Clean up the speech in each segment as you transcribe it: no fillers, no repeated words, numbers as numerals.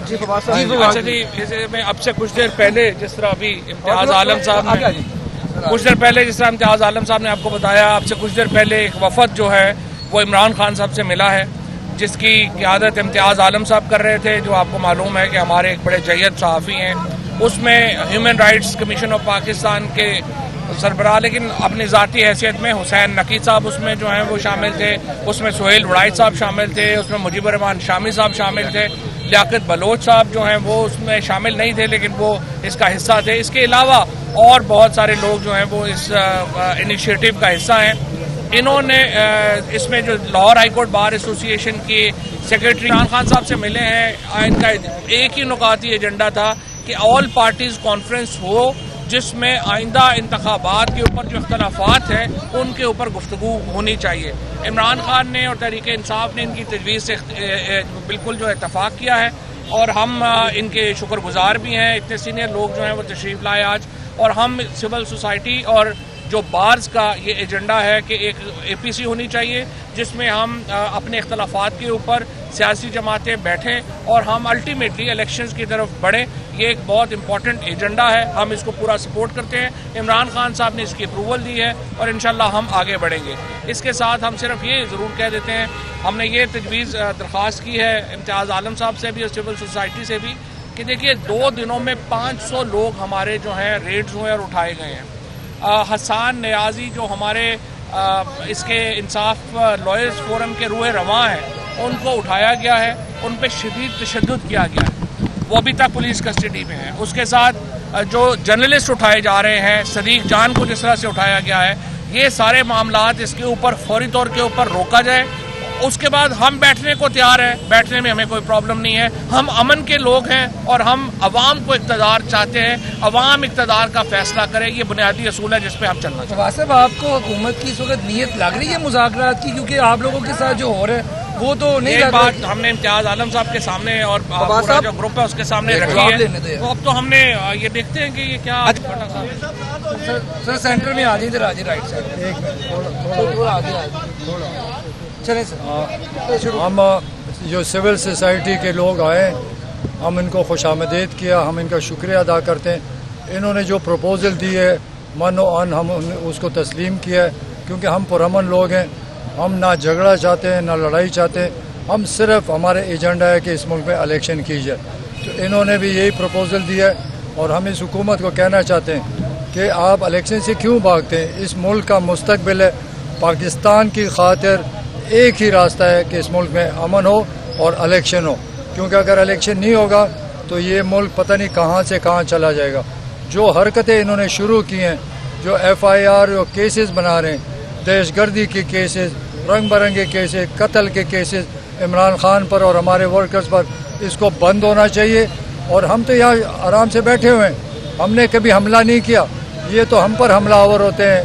اچھا جی، میں اب سے کچھ دیر پہلے جس طرح ابھی امتیاز عالم صاحب نے امتیاز عالم صاحب نے آپ کو بتایا، اب سے کچھ دیر پہلے ایک وفد جو ہے وہ عمران خان صاحب سے ملا ہے، جس کی قیادت امتیاز عالم صاحب کر رہے تھے، جو آپ کو معلوم ہے کہ ہمارے ایک بڑے جید صحافی ہیں۔ اس میں human rights commission of Pakistan کے سربراہ، لیکن اپنی ذاتی حیثیت میں حسین نقی صاحب اس میں جو ہیں وہ شامل تھے، اس میں سہیل وڑائی صاحب شامل تھے، اس میں مجیب الرحمان شامی صاحب شامل تھے، لیاقت بلوچ صاحب جو ہیں وہ اس میں شامل نہیں تھے لیکن وہ اس کا حصہ تھے۔ اس کے علاوہ اور بہت سارے لوگ جو ہیں وہ اس انیشیٹو کا حصہ ہیں۔ انہوں نے اس میں جو لاہور ہائی کورٹ بار ایسوسی ایشن کے سیکرٹری عمران خان صاحب سے ملے ہیں، ان کا ایک ہی نکاتی ایجنڈا تھا کہ آل پارٹیز کانفرنس ہو، جس میں آئندہ انتخابات کے اوپر جو اختلافات ہیں ان کے اوپر گفتگو ہونی چاہیے۔ عمران خان نے اور تحریک انصاف نے ان کی تجویز سے بالکل جو اتفاق کیا ہے، اور ہم ان کے شکر گزار بھی ہیں۔ اتنے سینئر لوگ جو ہیں وہ تشریف لائے آج، اور ہم سول سوسائٹی اور جو بارز کا یہ ایجنڈا ہے کہ ایک اے پی سی ہونی چاہیے، جس میں ہم اپنے اختلافات کے اوپر سیاسی جماعتیں بیٹھیں اور ہم الٹیمیٹلی الیکشنز کی طرف بڑھیں۔ یہ ایک بہت امپورٹنٹ ایجنڈا ہے، ہم اس کو پورا سپورٹ کرتے ہیں۔ عمران خان صاحب نے اس کی اپروول دی ہے اور انشاءاللہ ہم آگے بڑھیں گے۔ اس کے ساتھ ہم صرف یہ ضرور کہہ دیتے ہیں، ہم نے یہ تجویز درخواست کی ہے امتیاز عالم صاحب سے بھی اور سول سوسائٹی سے بھی کہ دیکھیے 2 دنوں میں 500 لوگ ہمارے جو ہیں ریڈز ہوئے اور اٹھائے گئے ہیں۔ حسان نیازی جو ہمارے اس کے انصاف لائرز فورم کے روح رواں ہیں، ان کو اٹھایا گیا ہے، ان پہ شدید تشدد کیا گیا ہے، وہ ابھی تک پولیس کسٹڈی میں ہیں۔ اس کے ساتھ جو جرنلسٹ اٹھائے جا رہے ہیں، صدیق جان کو جس طرح سے اٹھایا گیا ہے، یہ سارے معاملات اس کے اوپر فوری طور کے اوپر روکا جائے۔ اس کے بعد ہم بیٹھنے کو تیار ہیں، بیٹھنے میں ہمیں کوئی پرابلم نہیں ہے، ہم امن کے لوگ ہیں اور ہم عوام کو اقتدار چاہتے ہیں، عوام اقتدار کا فیصلہ کرے، یہ بنیادی اصول ہے جس پہ ہم چلنا چاہتے ہیں۔ صاحب، آپ کو حکومت کی اس وقت نیت لگ رہی ہے مذاکرات کی؟ کیونکہ آپ لوگوں کے ساتھ جو ہو رہا ہے وہ تو نہیں یہ بات ہم نے امتیاز عالم صاحب کے سامنے اور پورا جو گروپ ہے اس کے سامنے رکھی ہے، تو اب تو ہم نے یہ دیکھتے ہیں کہ یہ کیا۔ سر سینٹر میں آ جائیں، ادھر آ جائیں، رائٹ سائڈ تھوڑا آگے چلیں سر۔ ہم جو سول سوسائٹی کے لوگ آئے، ہم ان کو خوش آمدید کیا، ہم ان کا شکریہ ادا کرتے ہیں۔ انہوں نے جو پروپوزل دی ہے من و ان ہم اس کو تسلیم کیا ہے، کیونکہ ہم پرامن لوگ ہیں، ہم نہ جھگڑا چاہتے ہیں نہ لڑائی چاہتے ہیں، ہم صرف ہمارے ایجنڈا ہے کہ اس ملک میں الیکشن کی جائے۔ تو انہوں نے بھی یہی پروپوزل دیا ہے، اور ہم اس حکومت کو کہنا چاہتے ہیں کہ آپ الیکشن سے کیوں بھاگتے ہیں؟ اس ملک کا مستقبل ہے، پاکستان کی خاطر ایک ہی راستہ ہے کہ اس ملک میں امن ہو اور الیکشن ہو، کیونکہ اگر الیکشن نہیں ہوگا تو یہ ملک پتہ نہیں کہاں سے کہاں چلا جائے گا۔ جو حرکتیں انہوں نے شروع کی ہیں، جو ایف آئی آر جو کیسز بنا رہے ہیں، دہشت گردی کے کیسز، رنگ برنگے کیسز، قتل کے کیسز عمران خان پر اور ہمارے ورکرز پر، اس کو بند ہونا چاہیے۔ اور ہم تو یہاں آرام سے بیٹھے ہوئے ہیں، ہم نے کبھی حملہ نہیں کیا، یہ تو ہم پر حملہ آور ہوتے ہیں،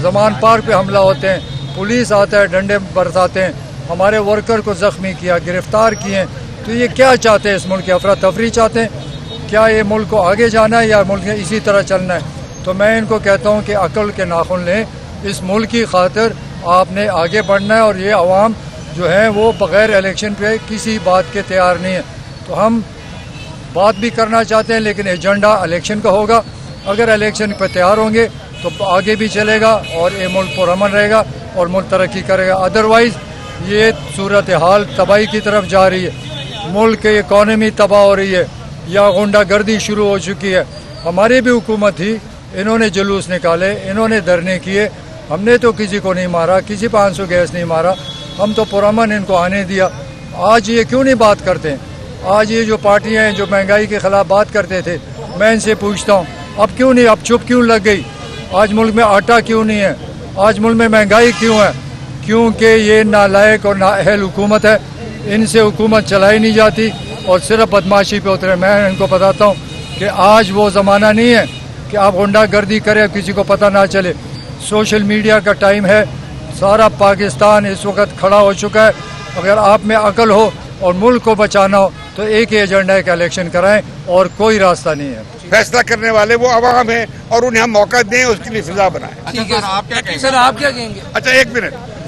زمان پارک پہ حملہ ہوتے ہیں، پولیس آتا ہے، ڈنڈے برساتے ہیں، ہمارے ورکر کو زخمی کیا، گرفتار کیے ہیں۔ تو یہ کیا چاہتے ہیں؟ اس ملک کی افراتفری چاہتے ہیں؟ کیا یہ ملک کو آگے جانا ہے یا ملک میں اسی طرح چلنا ہے؟ تو میں ان کو کہتا ہوں کہ عقل کے ناخن لیں، اس ملک کی خاطر آپ نے آگے بڑھنا ہے، اور یہ عوام جو ہے وہ بغیر الیکشن پہ کسی بات کے تیار نہیں ہے۔ تو ہم بات بھی کرنا چاہتے ہیں لیکن ایجنڈا الیکشن کا ہوگا۔ اگر الیکشن پہ تیار ہوں گے تو آگے بھی چلے گا اور یہ ملک پرامن رہے گا اور ملک ترقی کرے گا۔ ادروائز یہ صورتحال تباہی کی طرف جا رہی ہے، ملک کی اکانومی تباہ ہو رہی ہے، یا غنڈہ گردی شروع ہو چکی ہے۔ ہماری بھی حکومت تھی، انہوں نے جلوس نکالے، انہوں نے دھرنے کیے، ہم نے تو کسی کو نہیں مارا، کسی پہ آنسو گیس نہیں مارا، ہم تو پرامن ان کو آنے دیا۔ آج یہ کیوں نہیں بات کرتے ہیں؟ آج یہ جو پارٹیاں ہیں جو مہنگائی کے خلاف بات کرتے تھے، میں ان سے پوچھتا ہوں اب کیوں نہیں، اب چپ کیوں لگ گئی؟ آج ملک میں آٹا کیوں نہیں ہے؟ آج ملک میں مہنگائی کیوں ہے؟ کیونکہ یہ نالائق اور نااہل حکومت ہے، ان سے حکومت چلائی نہیں جاتی اور صرف بدماشی پہ اترے۔ میں ان کو بتاتا ہوں کہ آج وہ زمانہ نہیں ہے کہ آپ غنڈہ گردی کریں کسی کو پتہ نہ چلے۔ سوشل میڈیا کا ٹائم ہے، سارا پاکستان اس وقت کھڑا ہو چکا ہے۔ اگر آپ میں عقل ہو اور ملک کو بچانا ہو تو ایک ہی ایجنڈا ہے کہ الیکشن کرائیں، اور کوئی راستہ نہیں ہے۔ فیصلہ کرنے والے وہ عوام ہیں اور انہیں ہم موقع دیں، اس کے لیے فضا بنائیں۔ سر آپ کیا کہیں گے؟ اچھا ایک منٹ،